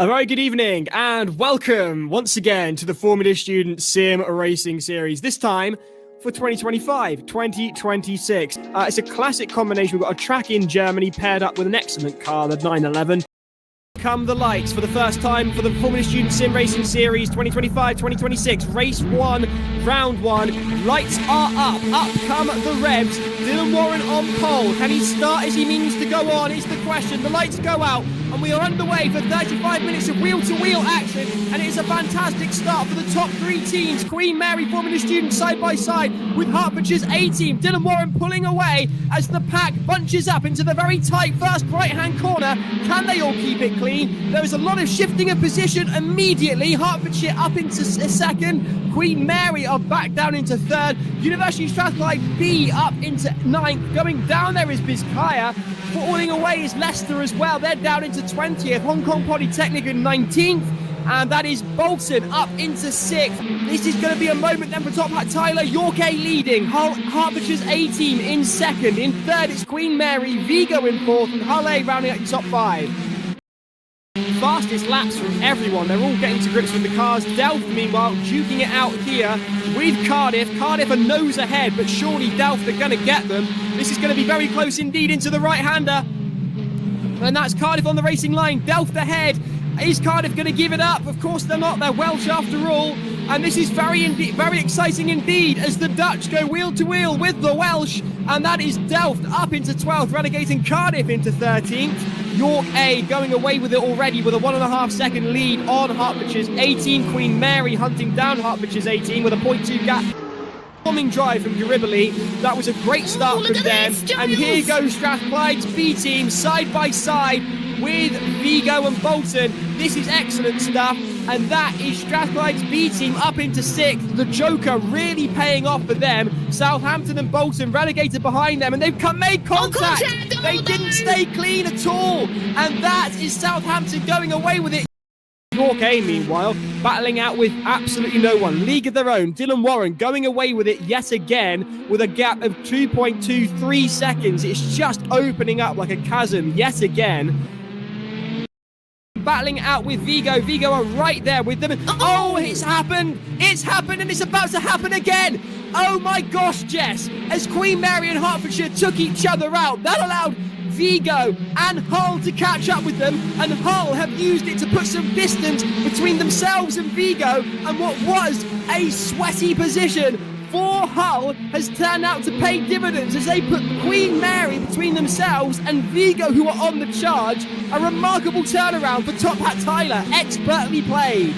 A very good evening and welcome once again to the Formula Student Sim Racing Series. This time for 2025-2026. It's a classic combination. We've got a track in Germany paired up with an excellent car, the 911. Come the lights for the first time for the Formula Student Sim Racing Series 2025-2026. Race 1, round 1. Lights are up. Up come the revs. Dylan Warren on pole. Can he start as he means to go on? Is the question. The lights go out and we are underway for 35 minutes of wheel-to-wheel action, and it is a fantastic start for the top three teams. Queen Mary Formula Student side by side with Hertfordshire's A-team. Dylan Warren pulling away as the pack bunches up into the very tight first right-hand corner. Can they all keep it clean? There is a lot of shifting of position immediately. Hertfordshire up into second. Queen Mary are back down into third. University Strathclyde B up into ninth. Going down there is Bizkaya. Falling away is Leicester as well. They're down into 20th. Hong Kong Polytechnic in 19th. And that is Bolton up into 6th. This is going to be a moment then for Top Hat Tyler. York A leading. Hertfordshire's A-team in second. In third it's Queen Mary. Vigo in fourth. And Hull A rounding out the top 5. Fastest laps from everyone. They're all getting to grips with the cars. Delft, meanwhile, duking it out here with Cardiff. Cardiff a nose ahead, but surely Delft are going to get them. This is going to be very close indeed into the right-hander. And that's Cardiff on the racing line. Delft ahead. Is Cardiff going to give it up? Of course they're not. They're Welsh after all. And this is very exciting indeed as the Dutch go wheel to wheel with the Welsh. And that is Delft up into 12th, relegating Cardiff into 13th. York A going away with it already with a 1.5 second lead on Hertfordshire's 18. Queen Mary hunting down Hertfordshire's 18 with a 0.2 gap. Bombing drive from Garibali. That was a great start from them. And here goes Strathclyde's B team side by side with Vigo and Bolton. This is excellent stuff. And that is Strathclyde's B team up into 6th. The Joker really paying off for them. Southampton and Bolton relegated behind them, and they've made contact. They didn't stay clean at all. And that is Southampton going away with it. York A, meanwhile, battling out with absolutely no one. League of their own. Dylan Warren going away with it yet again with a gap of 2.23 seconds. It's just opening up like a chasm yet again. Battling out with Vigo. Vigo are right there with them. Oh, it's happened. It's happened and it's about to happen again. Oh my gosh, Jess. As Queen Mary and Hertfordshire took each other out, that allowed Vigo and Hull to catch up with them, and Hull have used it to put some distance between themselves and Vigo, and what was a sweaty position for Hull has turned out to pay dividends as they put Queen Mary between themselves and Vigo, who are on the charge. A remarkable turnaround for Top Hat Tyler, expertly played.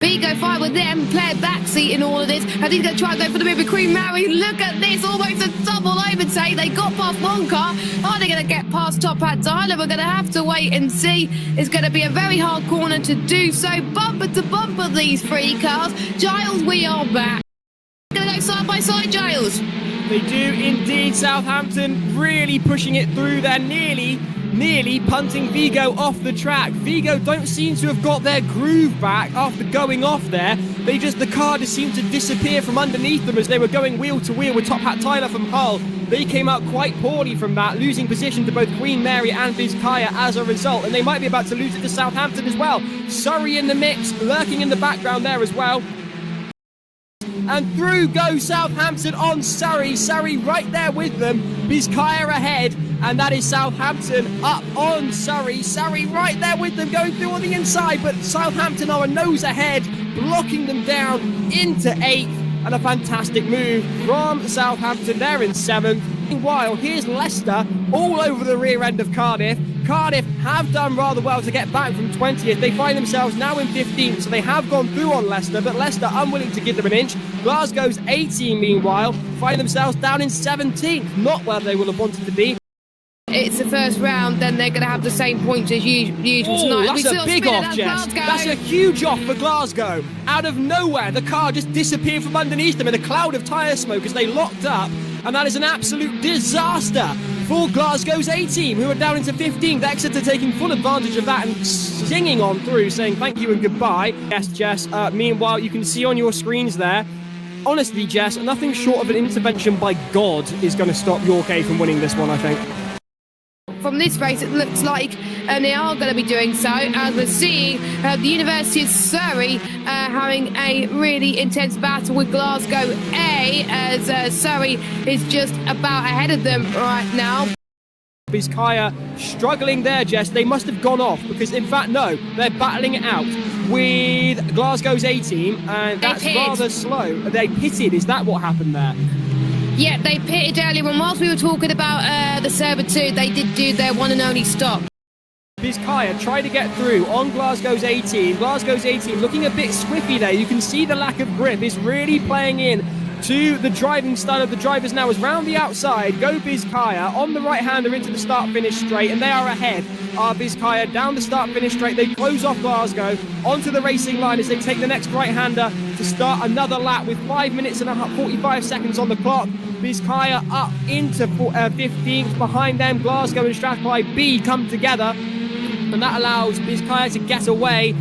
Vigo fight with them, player backseat in all of this. I think they're trying to go for the move with Queen Mary. Look at this, almost a double overtake. They got past one car. Are they going to get past Top Hat Tyler? We're going to have to wait and see. It's going to be a very hard corner to do so. Bumper to bumper, these three cars. Giles, we are back. Going to go side by side, Giles. They do indeed. Southampton really pushing it through. They're nearly punting Vigo off the track. Vigo don't seem to have got their groove back after going off there. The car just seemed to disappear from underneath them as they were going wheel to wheel with Top Hat Tyler from Hull. They came out quite poorly from that, losing position to both Queen Mary and Bizkaya as a result, and they might be about to lose it to Southampton as well. Surrey in the mix, lurking in the background there as well. And through goes Southampton on Surrey. Surrey right there with them. Bizkaya ahead. And that is Southampton up on Surrey. Surrey right there with them, going through on the inside. But Southampton are a nose ahead, blocking them down into 8th. And a fantastic move from Southampton. They're in 7th. Meanwhile, here's Leicester all over the rear end of Cardiff. Cardiff have done rather well to get back from 20th. They find themselves now in 15th, so they have gone through on Leicester, but Leicester unwilling to give them an inch. Glasgow's 18, meanwhile, find themselves down in 17th. Not where they will have wanted to be. It's the first round, then they're going to have the same points as usual tonight. That's a big off, Jess. That's a huge off for Glasgow. Out of nowhere, the car just disappeared from underneath them in a cloud of tyre smoke as they locked up, and that is an absolute disaster for Glasgow's A-team, who are down into 15th. Exeter taking full advantage of that and singing on through, saying thank you and goodbye. Yes, Jess. Meanwhile, you can see on your screens there, honestly, Jess, nothing short of an intervention by God is going to stop York A from winning this one, I think. From this race, it looks like and they are going to be doing so, as we're seeing the University of Surrey having a really intense battle with Glasgow A, as Surrey is just about ahead of them right now. Vizcaya struggling there, Jess. They must have gone off because, in fact, no, they're battling it out with Glasgow's A team, and that's rather slow. They pitted. Is that what happened there? Yeah, they pitted earlier on. Whilst we were talking about the server 2, they did do their one and only stop. Vizcaya tried to get through on Glasgow's A team. Glasgow's A team looking a bit swiffy there. You can see the lack of grip is really playing in to the driving style of the drivers now, as round the outside go Vizcaya on the right-hander into the start-finish straight, and they are ahead. Vizcaya down the start-finish straight. They close off Glasgow onto the racing line as they take the next right-hander to start another lap with 5 minutes and 45 seconds on the clock. Vizcaya up into 15th. Behind them, Glasgow and Strathclyde B come together, and that allows Vizcaya to get away.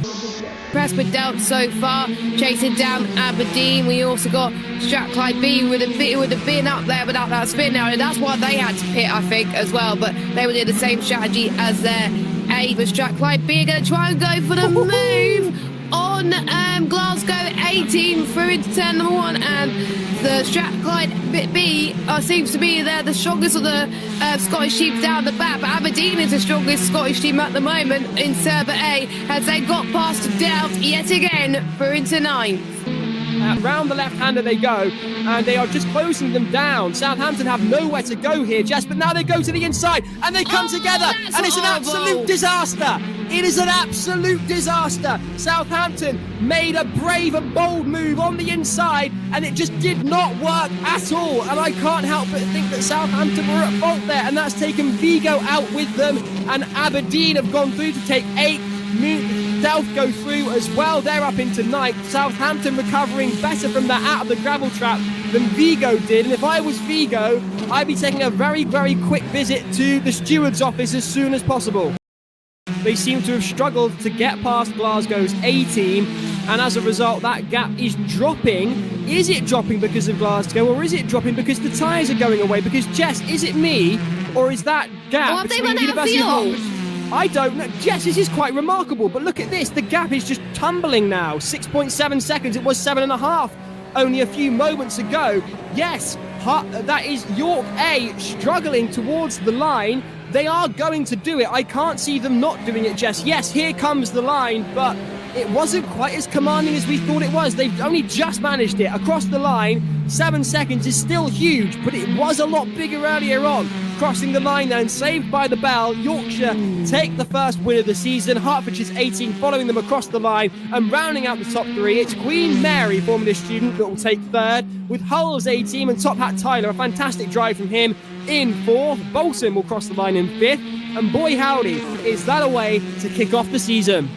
Presford Delt so far, chasing down Aberdeen. We also got Strathclyde B with a bin up there without that spin now, and that's why they had to pit, I think, as well. But they were doing the same strategy as their A. But Strathclyde B are going to try and go for the move on Glasgow 18 through into turn number 1, and the Strathclyde B seems to be the strongest of the Scottish teams down the back, but Aberdeen is the strongest Scottish team at the moment in Server A, as they got past Delt yet again through into 9th. Round the left-hander they go, and they are just closing them down. Southampton have nowhere to go here, Jess, but now they go to the inside, and they come together, and it's an absolute disaster. It is an absolute disaster. Southampton made a brave and bold move on the inside, and it just did not work at all. And I can't help but think that Southampton were at fault there, and that's taken Vigo out with them, and Aberdeen have gone through to take 8th. Delft go through as well. They're up into 9th. Southampton recovering better from that out of the gravel trap than Vigo did. And if I was Vigo, I'd be taking a very, very quick visit to the steward's office as soon as possible. They seem to have struggled to get past Glasgow's A team, and as a result, that gap is dropping. Is it dropping because of Glasgow, or is it dropping because the tyres are going away? Because, Jess, is it me, or is that gap between University of Hull? I don't know. Jess, this is quite remarkable, but look at this. The gap is just tumbling now. 6.7 seconds. It was 7.5 only a few moments ago. Yes, that is York A struggling towards the line. They are going to do it. I can't see them not doing it, Jess. Yes, here comes the line, but it wasn't quite as commanding as we thought it was. They've only just managed it across the line. 7 seconds is still huge, but it was a lot bigger earlier on. Crossing the line then, saved by the bell. Yorkshire take the first win of the season. Hertfordshire's 18 following them across the line, and rounding out the top 3, it's Queen Mary, formerly a student, that will take 3rd, with Hull's 18 and Top Hat Tyler, a fantastic drive from him, in 4th. Bolton will cross the line in 5th, and boy howdy, is that a way to kick off the season.